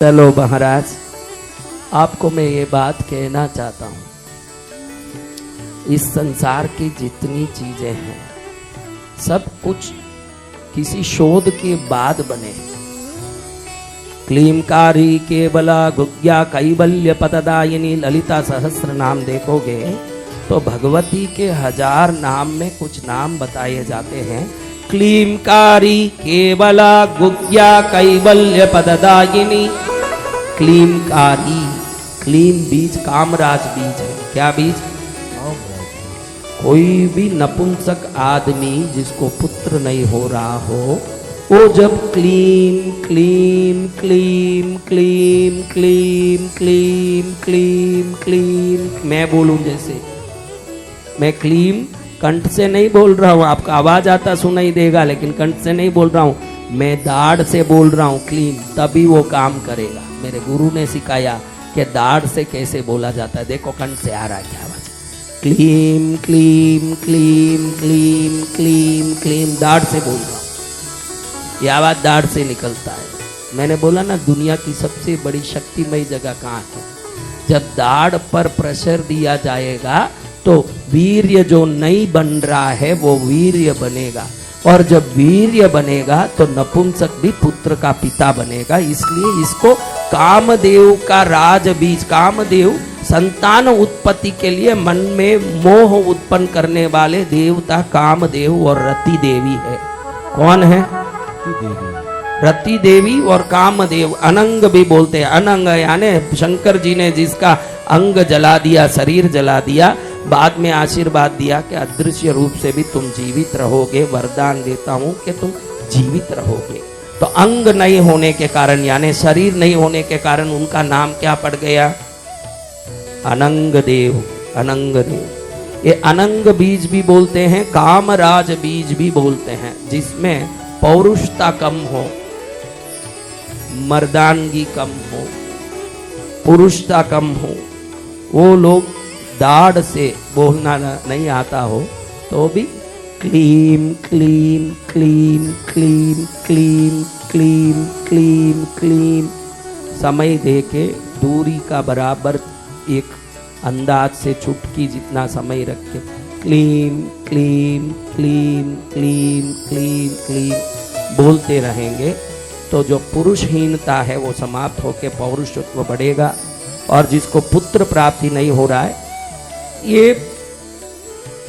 चलो महाराज, आपको मैं ये बात कहना चाहता हूँ, इस संसार की जितनी चीजें हैं सब कुछ किसी शोध के बाद बने। क्लीमकारी केवला गुज्ञा कैवल्य पददायिनी ललिता सहस्र नाम देखोगे तो भगवती के 1000 नाम में कुछ नाम बताए जाते हैं। क्लीमकारी केवला गुज्ञा कैवल्य पददायिनी। क्लीमकारी, क्लीम बीज कामराज बीज है। क्या बीज? कोई भी नपुंसक आदमी जिसको पुत्र नहीं हो रहा हो, वो जब क्लीम क्लीम क्लीम क्लीम क्लीम क्लीम क्लीम क्लीम, मैं बोलूं जैसे, मैं क्लीम कंठ से नहीं बोल रहा हूं, आपका आवाज आता सुनाई देगा लेकिन कंठ से नहीं बोल रहा हूं, मैं दाढ़ से बोल रहा हूं क्लीम, तभी वो काम करेगा। मेरे गुरु ने सिखाया कि दाढ़ से कैसे बोला जाता है। देखो कंठ से आ रहा है क्या आवाज, क्लीम क्लीम क्लीम क्लीम क्लीम क्लीम, दाढ़ से बोल रहा हूं, ये आवाज दाढ़ से निकलता है। मैंने बोला ना, दुनिया की सबसे बड़ी शक्तिमय जगह कहाँ है? जब दाढ़ पर प्रेशर दिया जाएगा तो वीर्य जो नहीं बन रहा है वो वीर्य बनेगा, और जब वीर्य बनेगा तो नपुंसक भी पुत्र का पिता बनेगा। इसलिए इसको कामदेव का राज बीज, कामदेव संतान उत्पत्ति के लिए मन में मोह उत्पन्न करने वाले देवता कामदेव और रति देवी है। कौन है? रति देवी और कामदेव। अनंग भी बोलते हैं, अनंग यानी शंकर जी ने जिसका अंग जला दिया, शरीर जला दिया, बाद में आशीर्वाद दिया कि अदृश्य रूप से भी तुम जीवित रहोगे, वरदान देता हूं कि तुम जीवित रहोगे। तो अंग नहीं होने के कारण यानी शरीर नहीं होने के कारण उनका नाम क्या पड़ गया? अनंग देव। अनंग देव, ये अनंग बीज भी बोलते हैं, कामराज बीज भी बोलते हैं, जिसमें पौरुषता कम हो, मर्दानगी कम हो, पुरुषता कम हो, वो लोग दाढ़ से बोलना नहीं आता हो तो भी क्लीम क्लीम क्लीम क्लीम क्लीम क्लीम क्लीम क्लीम समय दे के दूरी का बराबर एक अंदाज से चुटकी जितना समय रख के क्लीम क्लीम क्लीम क्लीम क्लीम क्लीम बोलते रहेंगे तो जो पुरुषहीनता है वो समाप्त होकर पौरुषत्व बढ़ेगा। और जिसको पुत्र प्राप्ति नहीं हो रहा है ये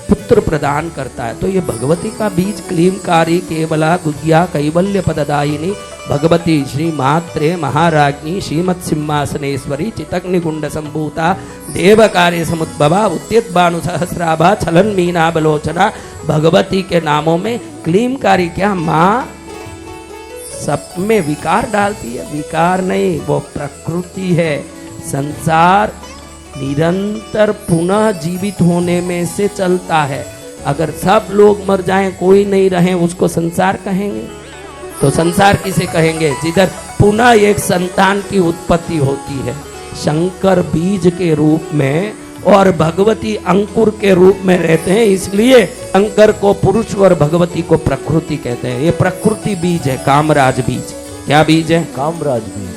पुत्र प्रदान करता है। तो ये भगवती का बीज क्लीमकारी केवला गुज्ञा कैवल्य पददायिनी भगवती श्री मात्रे महाराज्ञी श्रीमत् सिंहासनेश्वरी चितग्निकुंड संभूता देव कार्य समुद्भवा उद्यत बाणु सहस्राभा छलन मीना बलोचना। भगवती के नामों में क्लीमकारी क्या माँ सब में विकार डालती है? विकार नहीं, वो प्रकृति है। संसार निरंतर पुनः जीवित होने में से चलता है। अगर सब लोग मर जाएं, कोई नहीं रहे, उसको संसार कहेंगे? तो संसार किसे कहेंगे? जिधर पुनः एक संतान की उत्पत्ति होती है। शंकर बीज के रूप में और भगवती अंकुर के रूप में रहते हैं, इसलिए शंकर को पुरुष और भगवती को प्रकृति कहते हैं। ये प्रकृति बीज है, कामराज बीज। क्या बीज है? कामराज बीज,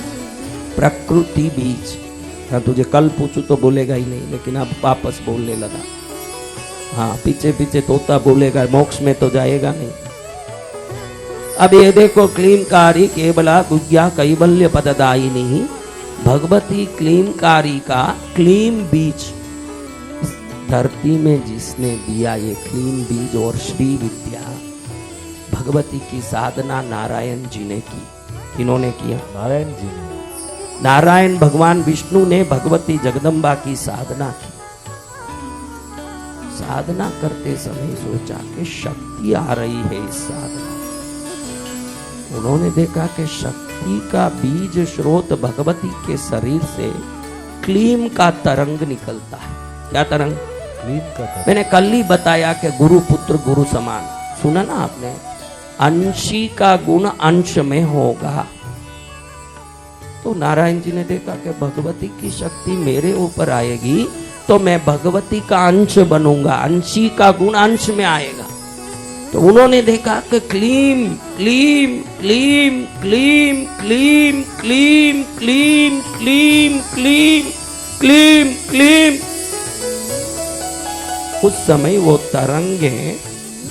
प्रकृति बीज। हाँ, तुझे कल पूछूं तो बोलेगा ही नहीं, लेकिन अब वापस बोलने लगा। हाँ, पीछे पीछे तोता बोलेगा, मोक्ष में तो जाएगा नहीं। अब ये देखो, क्लीमकारी केवला गुज्ञा कैवल्य पददायिनी भगवती क्लीमकारी का क्लीम बीज धरती में जिसने दिया, ये क्लीम बीज और श्री विद्या भगवती की साधना नारायण जी ने की। किन्होंने किया? नारायण जी ने। नारायण भगवान विष्णु ने भगवती जगदम्बा की साधना की। साधना करते समय सोचा कि शक्ति आ रही है इस साधना। उन्होंने देखा कि शक्ति का बीज स्रोत भगवती के शरीर से क्लीम का तरंग निकलता है। क्या तरंग? क्लीम का तरंग। मैंने कल ही बताया कि गुरु पुत्र गुरु समान, सुना ना आपने? अंशी का गुण अंश में होगा। तो नारायण जी ने देखा कि भगवती की शक्ति मेरे ऊपर आएगी तो मैं भगवती का अंश बनूंगा, अंशी का गुण अंश में आएगा। तो उन्होंने देखा कि क्लीम क्लीम क्लीम क्लीम क्लीम क्लीम क्लीम क्लीम क्लीम क्लीम क्लीम। उस समय वो तरंगे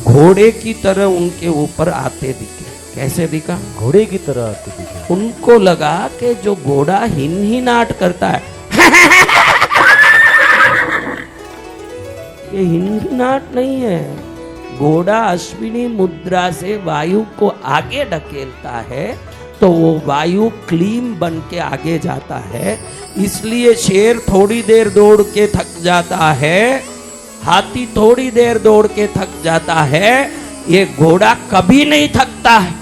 घोड़े की तरह उनके ऊपर आते दिखे। कैसे दिखा? घोड़े की तरह आते दिखे। उनको लगा कि जो घोड़ा हिनहिनाट करता है ये हिनहिनाट नहीं है, घोड़ा अश्विनी मुद्रा से वायु को आगे ढकेलता है तो वो वायु क्लीम बन के आगे जाता है। इसलिए शेर थोड़ी देर दौड़ के थक जाता है, हाथी थोड़ी देर दौड़ के थक जाता है, ये घोड़ा कभी नहीं थकता है।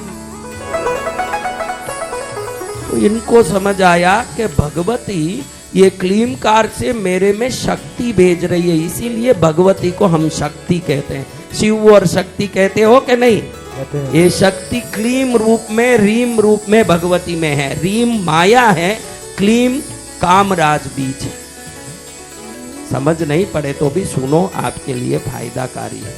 तो इनको समझ आया कि भगवती ये क्लीमकार से मेरे में शक्ति भेज रही है, इसीलिए भगवती को हम शक्ति कहते हैं। शिव और शक्ति कहते हो कि नहीं? कहते हैं। ये शक्ति क्लीम रूप में, रीम रूप में भगवती में है। रीम माया है, क्लीम कामराज बीज है। समझ नहीं पड़े तो भी सुनो, आपके लिए फायदाकारी है।